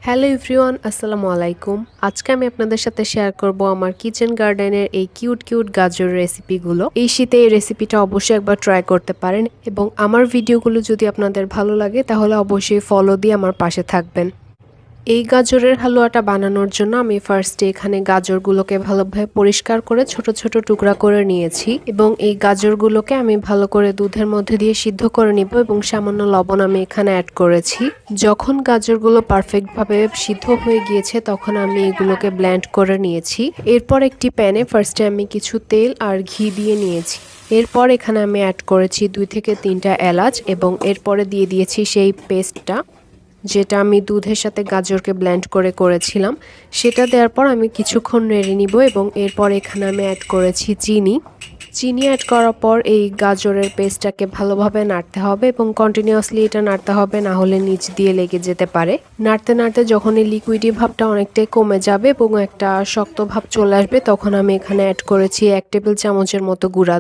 Hello everyone, আসসালামু আলাইকুম। আজকে আমি আপনাদের সাথে শেয়ার করব আমার কিচেন গার্ডেনের এই কিউট কিউট গাজর রেসিপিগুলো। এই শীতে এই রেসিপিটা অবশ্যই একবার ট্রাই করতে পারেন এবং আমার ভিডিওগুলো যদি আপনাদের ভালো লাগে তাহলে অবশ্যই ফলো দিয়ে আমার পাশে থাকবেন। এই গাজরের হালুয়াটা বানানোর জন্য আমি ফার্স্টে এখানে গাজরগুলোকে ভালোভাবে পরিষ্কার করে ছোট ছোট টুকরা করে নিয়েছি এবং এই গাজরগুলোকে আমি ভালো করে দুধের মধ্যে দিয়ে সিদ্ধ করে নিব এবং সামান্য লবণ আমি এখানে অ্যাড করেছি। যখন গাজরগুলো পারফেক্টভাবে সিদ্ধ হয়ে গিয়েছে তখন আমি এগুলোকে ব্লেন্ড করে নিয়েছি। এরপর একটি প্যানে ফার্স্টে আমি কিছু তেল আর ঘি দিয়ে নিয়েছি। এরপর এখানে আমি অ্যাড করেছি 2 থেকে 3টা এলাচ এবং এরপরে দিয়ে দিয়েছি সেই পেস্টটা যেটা আমি দুধের সাথে গাজরকে ব্লেন্ড করে করেছিলাম। সেটা দেওয়ার পর আমি কিছুক্ষণ নেড়ে নিব এবং এরপর এখানে আমি অ্যাড করেছি চিনি অ্যাড করার পর এই গাজরের পেস্টটাকে ভালোভাবে নাড়তে হবে এবং কন্টিনিউয়াসলি এটা নাড়তে হবে, না হলে নিচ দিয়ে লেগে যেতে পারে। নাড়তে নাড়তে যখন এই লিকুইডি ভাবটা অনেকটাই কমে যাবে এবং একটা শক্ত ভাব চলে আসবে তখন আমি এখানে অ্যাড করেছি 1 টেবিল চামচের মতো গুঁড়া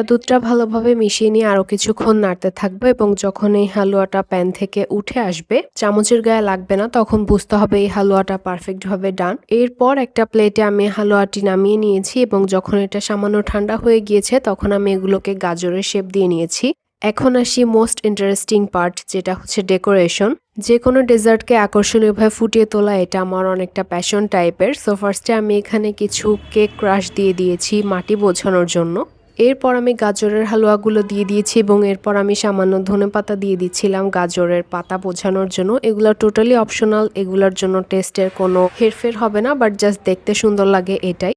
দুধটা ভালোভাবে মিশিয়ে নিয়ে আরও কিছুক্ষণ নাড়তে থাকবে এবং যখন এই হালুয়াটা প্যান থেকে উঠে আসবে, চামচের গায়ে লাগবে না, তখন বুঝতে হবে এই হালুয়াটা পারফেক্টভাবে ডান। এরপর একটা প্লেটে আমি হালুয়াটি নামিয়ে নিয়েছি এবং যখন এটা সামান্য ঠান্ডা হয়ে গিয়েছে তখন আমি এগুলোকে গাজরের শেপ দিয়ে নিয়েছি। এখন আসি মোস্ট ইন্টারেস্টিং পার্ট, যেটা হচ্ছে ডেকোরেশন। যে কোনো ডেজার্টকে আকর্ষণীয়ভাবে ফুটিয়ে তোলা এটা আমার অনেকটা প্যাশন টাইপের। সো ফার্স্টে আমি এখানে কিছু কেক ক্রাশ দিয়ে দিয়েছি মাটি বোঝানোর জন্য। এরপর আমি গাজরের হালুয়াগুলো দিয়ে দিয়েছি এবং এরপর আমি সামান্য ধনেপাতা দিয়ে দিচ্ছিলাম গাজরের পাতা বোঝানোর জন্য। এগুলো টোটালি অপশনাল, এগুলোর জন্য টেস্টের কোনো হেরফের হবে না, বাট জাস্ট দেখতে সুন্দর লাগে এটাই।